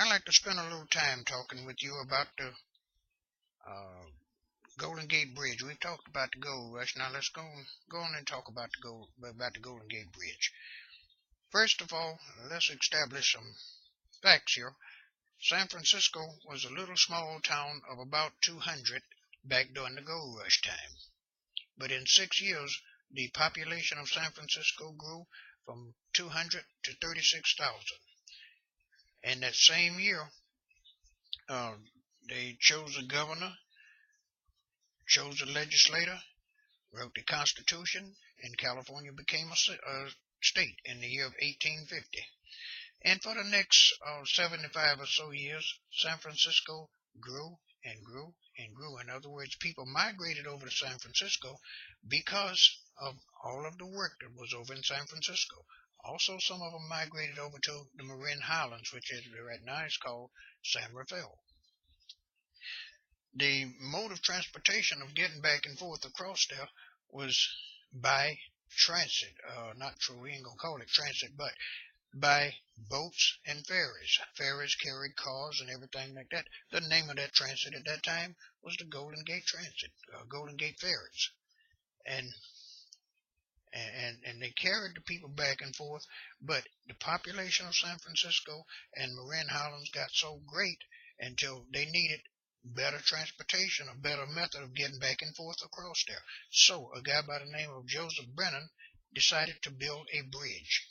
I'd like to spend a little time talking with you about the uh, Golden Gate Bridge. We've talked about the Gold Rush. Now let's go on and talk about the Golden Gate Bridge. First of all, let's establish some facts here. San Francisco was a little small town of about 200 back during the Gold Rush time. But in 6 years, the population of San Francisco grew from 200 to 36,000. And that same year, uh, they chose a governor, chose a legislator, wrote the Constitution, and California became a state in the year of 1850. And for the next 75 or so years, San Francisco grew and grew and grew. In other words, people migrated over to San Francisco because of all of the work that was over in San Francisco. Also, some of them migrated over to the Marin Highlands, which is right now is called San Rafael. The mode of transportation of getting back and forth across there was by transit. We ain't gonna call it transit, but by boats and ferries. Ferries carried cars and everything like that. The name of that transit at that time was the Golden Gate Transit, Golden Gate Ferries, and they carried the people back and forth. But the population of San Francisco and Marin Highlands got so great until they needed better transportation, a better method of getting back and forth across there. So a guy by the name of Joseph Brennan decided to build a bridge.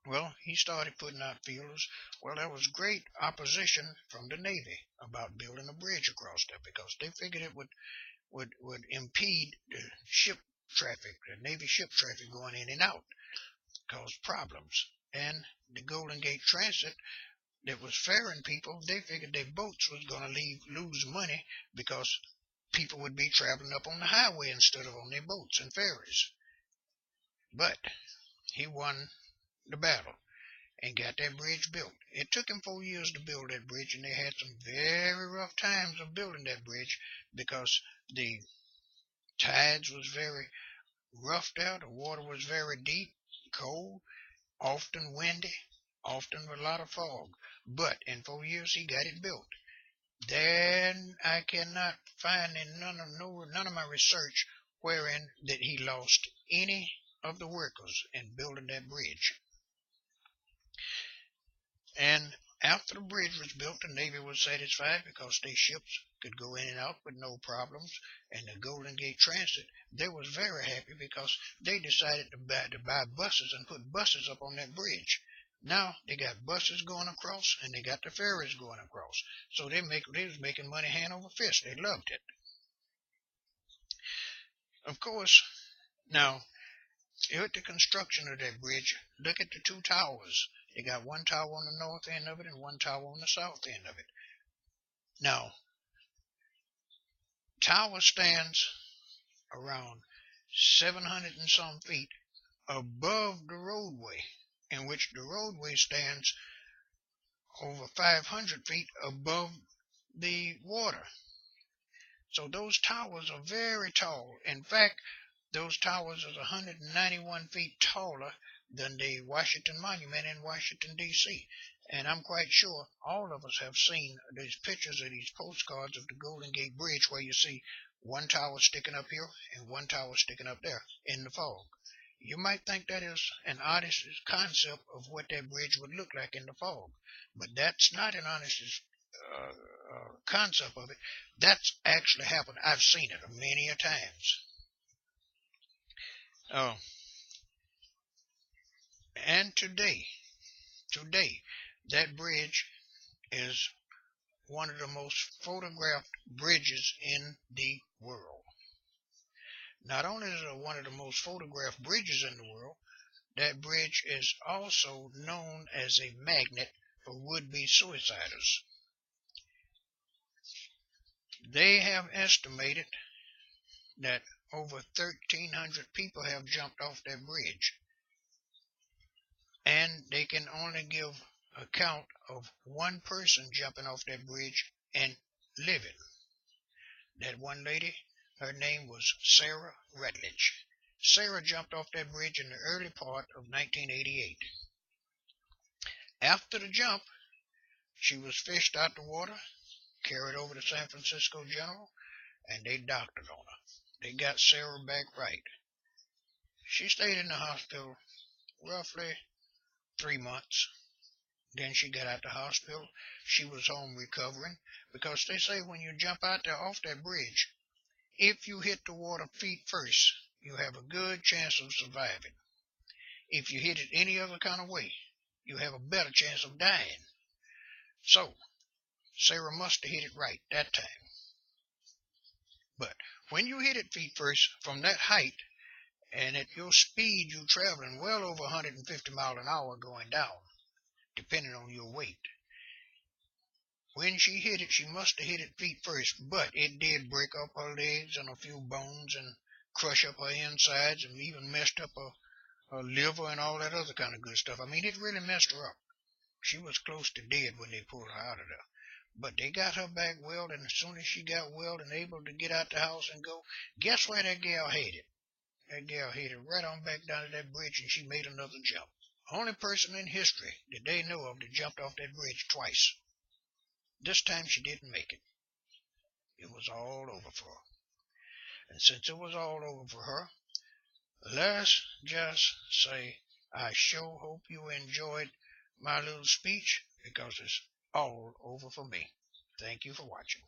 Well, he started putting out feelers. Well, there was great opposition from the Navy about building a bridge across there because they figured it would impede the ship traffic, the Navy ship traffic going in and out, cause problems. And the Golden Gate Transit that was ferrying people, they figured their boats was going to lose money because people would be traveling up on the highway instead of on their boats and ferries. But he won the battle and got that bridge built. It took him 4 years to build that bridge, and they had some very rough times of building that bridge because the tides was very rough there. The water was very deep, cold, often windy, often with a lot of fog. But in 4 years, he got it built. Then I cannot find in none of my research wherein that he lost any of the workers in building that bridge. And after the bridge was built, the Navy was satisfied because their ships could go in and out with no problems. And the Golden Gate Transit, they was very happy because they decided to buy buses and put buses up on that bridge. Now they got buses going across and they got the ferries going across. So they was making money hand over fist. They loved it. Of course, now at the construction of that bridge, look at the two towers. They got one tower on the north end of it and one tower on the south end of it. Now, tower stands around 700 and some feet above the roadway, in which the roadway stands over 500 feet above the water. So those towers are very tall. In fact, those towers are 191 feet taller than the Washington Monument in Washington, D.C. And I'm quite sure all of us have seen these pictures of these postcards of the Golden Gate Bridge where you see one tower sticking up here and one tower sticking up there in the fog. You might think that is an artist's concept of what that bridge would look like in the fog, but that's not an artist's concept of it. That's actually happened. I've seen it many a times. And today, that bridge is one of the most photographed bridges in the world. Not only is it one of the most photographed bridges in the world, that bridge is also known as a magnet for would-be suiciders. They have estimated that over 1,300 people have jumped off that bridge. And they can only give account of one person jumping off that bridge and living. That one lady, her name was Sarah Rutledge. Sarah jumped off that bridge in the early part of 1988. After the jump, She was fished out the water, carried over to San Francisco General, and they doctored on her. They got Sarah back right. She stayed in the hospital roughly 3 months. Then she got out the hospital. She was home recovering because they say when you jump out there off that bridge, if you hit the water feet first, you have a good chance of surviving. If you hit it any other kind of way, you have a better chance of dying. So, Sarah must have hit it right that time. But when you hit it feet first from that height, and at your speed you're traveling well over 150 miles an hour going down, depending on your weight. When she hit it, she must have hit it feet first, but it did break up her legs and a few bones and crush up her insides and even messed up her liver and all that other kind of good stuff. I mean, it really messed her up. She was close to dead when they pulled her out of there. But they got her back well, and as soon as she got well and able to get out the house and go, guess where that gal headed? That gal headed right on back down to that bridge, and she made another jump. Only person in history that they know of that jumped off that bridge twice. This time she didn't make it. It was all over for her. And since it was all over for her, let's just say I sure hope you enjoyed my little speech because it's all over for me. Thank you for watching.